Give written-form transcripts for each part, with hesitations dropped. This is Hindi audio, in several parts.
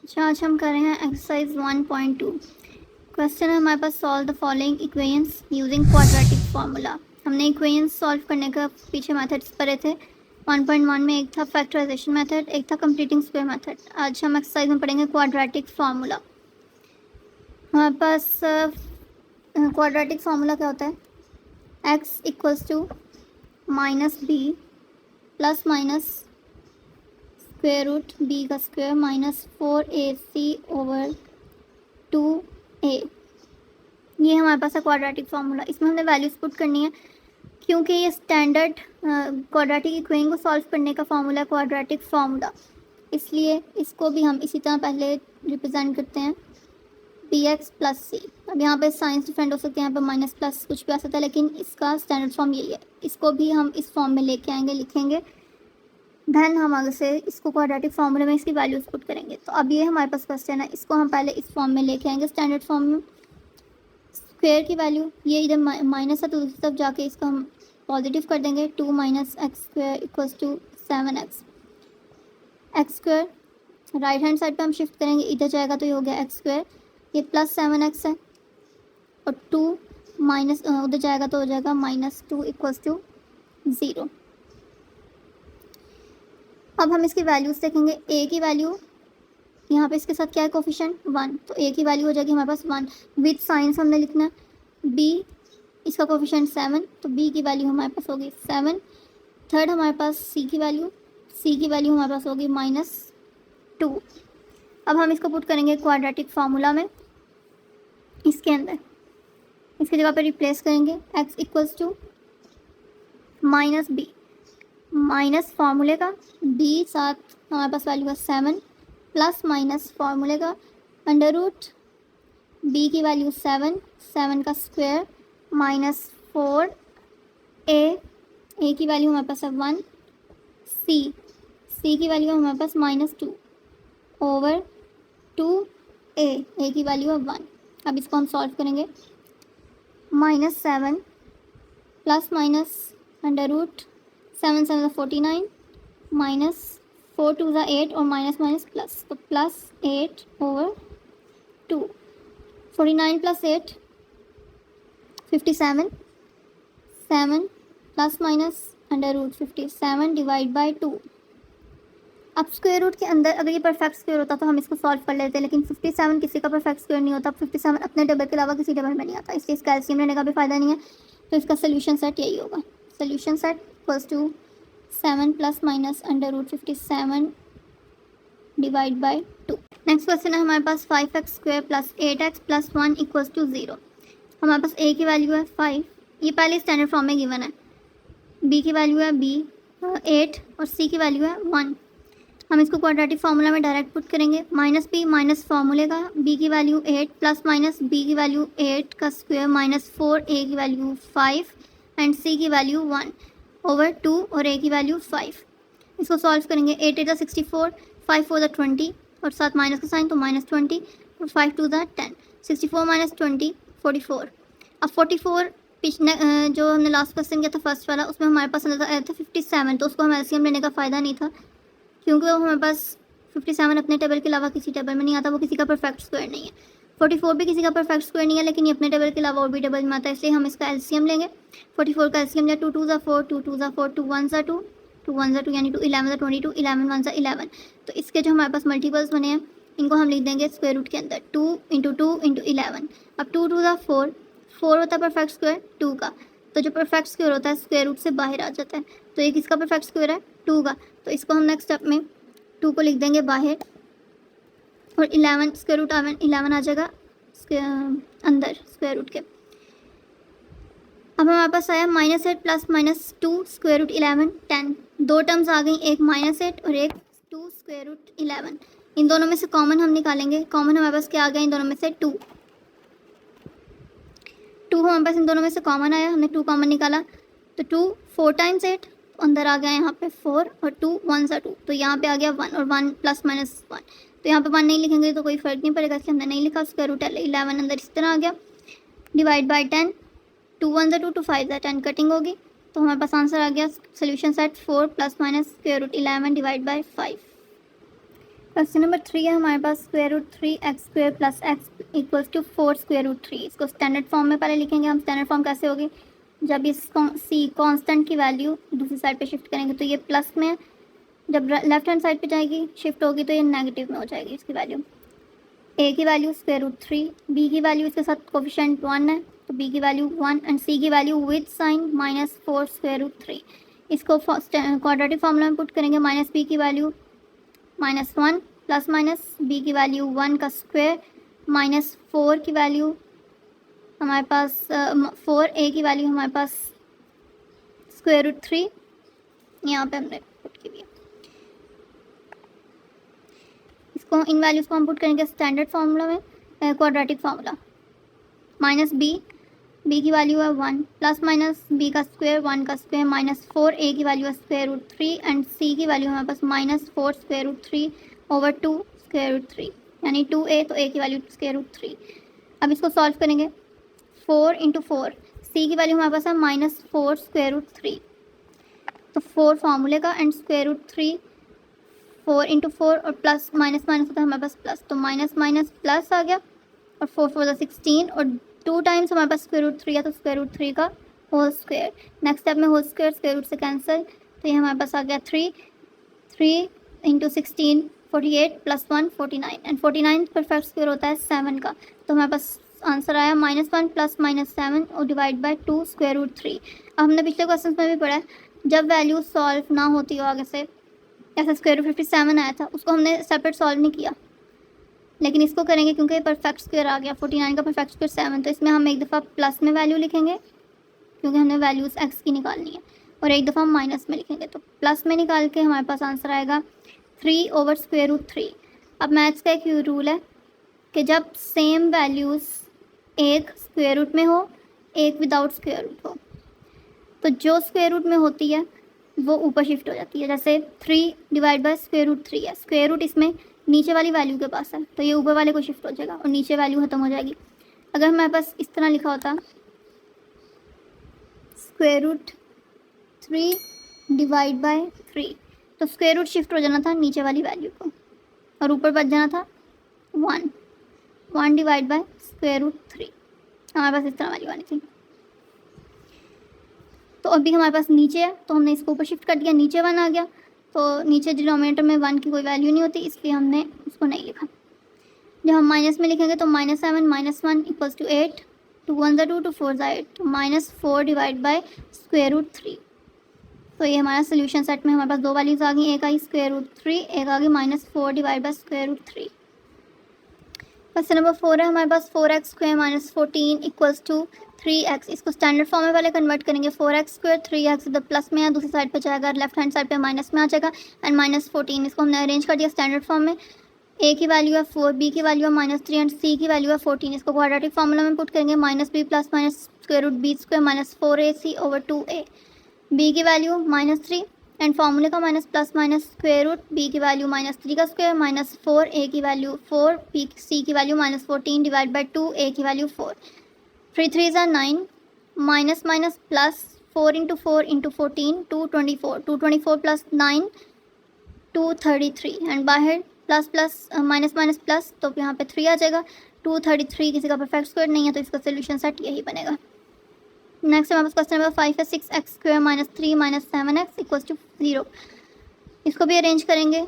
अच्छा, आज हम कर रहे हैं एक्सरसाइज 1.2। क्वेश्चन है हमारे पास, solve the following equations using quadratic formula. हमने इक्वेशंस सॉल्व करने का पीछे मेथड्स पढ़े थे। 1.1 में एक था फैक्टराइजेशन मेथड, एक था कंप्लीटिंग स्क्वायर मेथड। आज हम एक्सरसाइज में पढ़ेंगे क्वाड्रेटिक फार्मूला। हमारे पास क्वाड्रेटिक फार्मूला क्या होता है? X equals to minus b plus minus square root b का square minus 4ac over 2a। ये हमारे पास है क्वाड्रेटिक फार्मूला। इसमें हमने वैल्यूज पुट करनी है क्योंकि ये स्टैंडर्ड क्वाड्रेटिक इक्वेशन को सॉल्व करने का फार्मूला है क्वाड्रेटिक फार्मूला, इसलिए इसको भी हम इसी तरह पहले रिप्रेजेंट करते हैं बी एक्स प्लस सी। अब यहाँ पे साइंस डिफरेंट हो सकते हैं, यहाँ पे माइनस प्लस कुछ भी आ सकता है, लेकिन इसका स्टैंडर्ड फॉर्म यही है। इसको भी हम इस फॉर्म में लेके आएंगे, लिखेंगे, देन हम आगे से इसको क्वाड्रेटिक फार्मूले में इसकी वैल्यूज पुट करेंगे। तो अब ये हमारे पास क्वेश्चन है, इसको हम पहले इस फॉर्म में लेके आएंगे स्टैंडर्ड फॉर्म में। स्क्वेयर की वैल्यू ये इधर माइनस है तो दूसरी तरफ जाके इसको हम पॉजिटिव कर देंगे। 2 minus X square equals to 7x। X square right hand side पे हम शिफ्ट करेंगे, इधर जाएगा तो ये हो गया एक्स स्क्वायर, ये प्लस 7x है, और 2 माइनस उधर जाएगा तो हो जाएगा -2 इक्वल्स टू 0। अब हम इसकी वैल्यूज़ देखेंगे। ए की वैल्यू यहाँ पे इसके साथ क्या है, कोफिशिएंट 1, तो ए की वैल्यू हो जाएगी हमारे पास 1। विथ साइंस हमने लिखना है। बी इसका कोफिशिएंट 7, तो बी की वैल्यू हमारे पास होगी 7। थर्ड हमारे पास सी की वैल्यू हमारे पास होगी -2। अब हम इसको पुट करेंगे क्वाड्रेटिक फार्मूला में। इसके अंदर इसकी जगह पे रिप्लेस करेंगे X equals to minus B, minus फार्मूले का बी साथ हमारे पास वैल्यू है 7, प्लस माइनस फार्मूले का अंडर रूट बी की वैल्यू 7 का स्क्वायर माइनस 4a, ए की वैल्यू हमारे पास है 1, सी की वैल्यू हमारे पास -2 ओवर 2a, ए की वैल्यू है 1। अब इसको हम सॉल्व करेंगे। -7 प्लस माइनस अंडर रूट 7 7 49 माइनस 4 2 8 और माइनस माइनस प्लस, तो प्लस 8 ओवर 2। 49 प्लस 8 57, 7 plus minus under root 57 divide by 2। अब स्क्वायर रूट के अंदर अगर ये परफेक्ट स्क्वायर होता तो हम इसको सॉल्व कर लेते, लेकिन 57 किसी का परफेक्ट स्क्वायर नहीं होता। 57 अपने टेबल के अलावा किसी टेबल में नहीं आता, इसलिए इसका एलसीएम लेने का भी फ़ायदा नहीं है। तो इसका सोल्यूशन सेट यही होगा। Solution set equals to 7 plus minus under root 57 divide by 2। Next question है हमारे पास 5x square plus 8x plus 1 equals to 0। हमारे पास a की वैल्यू है 5, ये पहले स्टैंडर्ड फॉर्म में गिवन है। b की वैल्यू है 8 और c की वैल्यू है 1। हम इसको क्वाड्रेटिक फार्मूला में डायरेक्ट पुट करेंगे। माइनस बी माइनस फार्मूले का b की वैल्यू 8 प्लस माइनस b की वैल्यू 8 का स्क्वायर माइनस 4a की वैल्यू 5 एंड c की वैल्यू 1 ओवर 2 और a की वैल्यू 5। इसको सॉल्व करेंगे। 8 8 64, 5 4 20 और साथ माइनस का साइन तो -20 और 5 2 10। 64 माइनस 20 44। अब 44 पिछले जो हमने लास्ट क्वेश्चन किया था फर्स्ट वाला, उसमें हमारे पास आया था 57, तो उसको हम एलसीएम लेने का फ़ायदा नहीं था क्योंकि वो हमारे पास 57 अपने टेबल के अलावा किसी टेबल में नहीं आता, वो किसी का परफेक्ट स्क्वायर नहीं है। 44 भी किसी का परफेक्ट स्क्वायर नहीं है, लेकिन ये अपने टेबल के अलावा और भी टेबल में आता है, इसलिए हम इसका एलसीएम लेंगे। 44 का एलसीएम जाए 2 2 4, 2 2 4, 2 1 2, 2 1 2 यानी 2 11 22, 11 1 11। तो इसके जो हमारे पास मल्टीपल्स बने हैं इनको हम लिख देंगे स्क्वायर रूट के अंदर 2 इंटू 2 इंटू 11। अब 2 2 4, 4 होता है परफेक्ट स्क्वायर 2 का, तो जो परफेक्ट स्क्वायर होता है स्क्वायर रूट से बाहर आ जाता है, तो ये किसका परफेक्ट स्क्वायर है 2 का, तो इसको हम नेक्स्ट स्टेप में 2 को लिख देंगे बाहर और 11 स्क्वायर रूट 11 आ जाएगा अंदर स्क्वायर रूट के। अब हमारे पास आया -8 प्लस -2 स्क्वायर रूट 11 10। दो टर्म्स आ गई, एक -8 और एक 2 स्क्वायर रूट 11। इन दोनों में से कॉमन हम निकालेंगे। कॉमन हमारे पास क्या आ गया इन दोनों में से 2 हमारे पास इन दोनों में से कॉमन आया, हमने 2 कॉमन निकाला तो 2 4 टाइम्स 8 अंदर आ गया यहाँ पे 4 और 2 1 2, तो यहाँ पे आ गया 1 और 1 प्लस माइनस 1, तो यहाँ पे 1 नहीं लिखेंगे तो कोई फ़र्क नहीं पड़ेगा, इसलिए हमने नहीं लिखा। स्क्वायर रूट 11 अंदर इस तरह आ गया डिवाइड बाई 10। 2 1 2 2 5 10 कटिंग होगी, तो हमारे पास आंसर आ गया solution set 4 plus minus square root 11 divide by 5। Question number 3 है हमारे पास square root 3x² plus x equals to 4 square root 3। इसको स्टैंडर्ड फॉर्म में पहले लिखेंगे हम। स्टैंडर्ड फॉर्म कैसे होगी, जब इस सी कांस्टेंट की वैल्यू दूसरी साइड पे शिफ्ट करेंगे तो ये प्लस में है, जब लेफ्ट हैंड साइड पे जाएगी शिफ्ट होगी तो ये नेगेटिव में हो जाएगी इसकी वैल्यू। ए की वैल्यू स्क्वायर रूट 3, बी की वैल्यू इसके साथ कोफिशिएंट 1 है तो बी की वैल्यू 1 एंड सी की value with sign -4 square root 3। इसको क्वाड्रेटिक फार्मूला में पुट करेंगे। माइनस बी की वैल्यू -1 प्लस माइनस बी की वैल्यू 1 का स्क्वायर -4 की वैल्यू हमारे पास 4 ए की वैल्यू हमारे पास स्क्वायर रूट 3 यहाँ पे हमने पुट की हुई है। इसको इन वैल्यूज़ को हम पुट करेंगे स्टैंडर्ड फार्मूला में, क्वाड्रेटिक फार्मूला। माइनस बी की वैल्यू है 1 प्लस माइनस बी का स्क्वायर 1 का स्क्वायर -4 ए की वैल्यू है स्क्वायर रूट 3 एंड सी की वैल्यू हमारे पास -4 square root 3 over 2 square root 3 यानी 2a तो a की वैल्यू स्क्वायर रूट 3। अब इसको सॉल्व करेंगे। 4 इंटू 4, सी की वैल्यू हमारे पास है -4 स्क्वायर रूट 3 तो 4 फार्मूले का एंड स्क्वायर रूट 3 4 इंटू 4 और प्लस माइनस माइनस होता है हमारे पास प्लस, तो माइनस माइनस प्लस आ गया और 4 4 16 और 2 टाइम्स हमारे पास स्क्वायर रूट 3 है तो स्क्वायर रूट 3 का होल स्क्वायर। नेक्स्ट स्टेप में होल स्क्वायर रूट से कैंसिल तो ये हमारे पास आ गया 3 into 16 48 plus 1 49 and 49 perfect square होता है 7 का, तो हमारे पास आंसर आया -1 प्लस -7 और डिवाइड बाय 2 स्क्वायर रूट 3। अब हमने पिछले क्वेश्चन में भी पढ़ा है जब वैल्यू सॉल्व ना होती हो आगे से, ऐसा स्क्वायर रूट 57 आया था उसको हमने सेपरेट सॉल्व नहीं किया, लेकिन इसको करेंगे क्योंकि परफेक्ट स्क्वायर आ गया 49 का परफेक्ट स्क्वायर 7, तो इसमें हम एक दफ़ा प्लस में वैल्यू लिखेंगे क्योंकि हमने वैल्यूज़ एक्स की निकालनी है और एक दफ़ा माइनस में लिखेंगे। तो प्लस में निकाल के हमारे पास आंसर आएगा 3 ओवर स्क्वायर रूट 3। अब मैथ्स का एक रूल है कि जब सेम वैल्यूज़ एक स्क्वायर रूट में हो एक विदाउट स्क्वायर रूट हो तो जो स्क्वायर रूट में होती है वो ऊपर शिफ्ट हो जाती है। जैसे 3 डिवाइड बाय स्क्वायर रूट 3 है, स्क्वायर रूट इसमें नीचे वाली वैल्यू के पास है तो ये ऊपर वाले को शिफ्ट हो जाएगा और नीचे वैल्यू ख़त्म हो जाएगी। अगर हमारे पास इस तरह लिखा होता स्क्वायर रूट 3 डिवाइड बाय 3 तो स्क्वायर रूट शिफ्ट हो जाना था नीचे वाली वैल्यू को और ऊपर बच जाना था 1 डिवाइड बाय स्क्वायर रूट 3। हमारे पास इस तरह वैल्यू आनी थी। तो अभी हमारे पास नीचे है तो हमने इसको ऊपर शिफ्ट कर दिया, नीचे 1 आ गया तो नीचे डिनोमिनेटर में 1 की कोई वैल्यू नहीं होती इसलिए हमने उसको नहीं लिखा। जब हम माइनस में लिखेंगे तो -7 -1 इक्वल्स टू 8, 2 1 2 2 4 8 तो -4 डिवाइड बाय स्क्वायर रूट 3। तो ये हमारा सोल्यूशन सेट में हमारे पास दो वैल्यूज़ आ गई, एक आई स्क्वायर रूट 3 एक आ गई -4 divide by square root 3। Question number 4 है हमारे पास 4x² - 14 इक्वल्स टू 3x। इसको स्टैंडर्ड फॉर्म में पहले कन्वर्ट करेंगे। 4x² 3x इधर प्लस में है, दूसरी साइड पे जाएगा, लेफ्ट हैंड साइड पे माइनस में आ जाएगा एंड -14 इसको हमने अरेंज कर दिया स्टैंडर्ड फॉर्म में। a की वैल्यू है 4, b की वैल्यू है -3 एंड c की वैल्यू है 14। इसको क्वाड्रेटिक फार्मूला में पुट करेंगे -b plus minus square root b² -4ac over 2a। b की वैल्यू -3 एंड फार्मूले का minus plus minus square root b की वैल्यू -3 का स्क्वायर -4 a की वैल्यू 4 b c की वैल्यू -14 डिवाइड बाय 2 a की value 4। 3 3 9 minus minus plus 4 into 4 into 14 224 plus 9 233 and बाहर plus plus minus minus plus तो यहाँ पे 3 आ जाएगा। 233 किसी का परफेक्ट स्क्वायर नहीं है तो इसका सोल्यूशन सेट यही बनेगा। नेक्स्ट हमारे पास क्वेश्चन नंबर 5 है 6x² - 3 - 7x इक्वल्स टू 0। इसको भी अरेंज करेंगे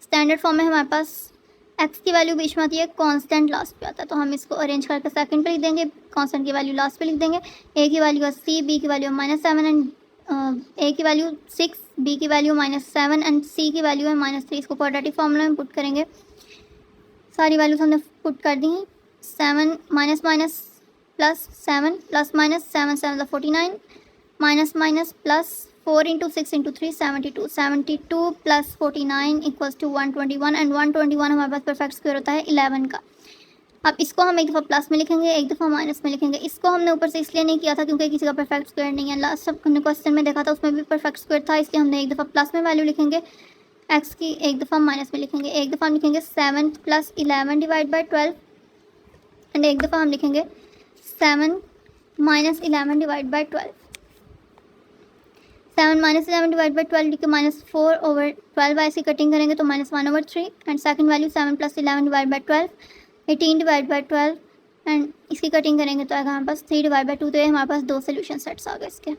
स्टैंडर्ड फॉर्म में। हमारे पास x की वैल्यू बीच में आती है, कांस्टेंट लास्ट पे आता है तो हम इसको अरेंज करके सेकंड पे लिख देंगे, कांस्टेंट की वैल्यू लास्ट पे लिख देंगे। a की वैल्यू है c, b की वैल्यू है -7 एंड a की वैल्यू 6, b की वैल्यू -7 एंड c की वैल्यू है -3। इसको क्वाड्रेटिक फार्मूला में पुट करेंगे। सारी वैल्यूज हमने पुट कर दी हैं। 7 minus minus plus 7 plus minus 7 7 49 minus minus plus 4 into 6 into 3 72 plus 49 equals to 121 and 121 हमारे पास परफेक्ट स्क्वायर होता है 11 का। अब इसको हम एक दफ़ा प्लस में लिखेंगे, एक दफ़ा माइनस में लिखेंगे। इसको हमने ऊपर से इसलिए नहीं किया था क्योंकि किसी का परफेक्ट स्क्वायर नहीं है। लास्ट हमने क्वेश्चन में देखा था उसमें भी परफेक्ट स्क्वायर था, इसलिए हमने एक दफ़ा प्लस में वैल्यू लिखेंगे एक्स की, एक दफ़ा माइनस में लिखेंगे। एक दफ़ा हम लिखेंगे 7 प्लस 11 डिवाइड बाई 12 एंड एक दफ़ा हम लिखेंगे 7 minus 11 divide by 12। 7 minus 11 divide by 12 के -4/12 इसकी कटिंग करेंगे तो -1/3 and second value 7 + 11 divide by 12 18 divide by 12 and इसकी कटिंग करेंगे तो आएगा हमारे पास 3/2। तो ये हमारे पास 2 सोल्यूशन सेट्स आ गए इसके।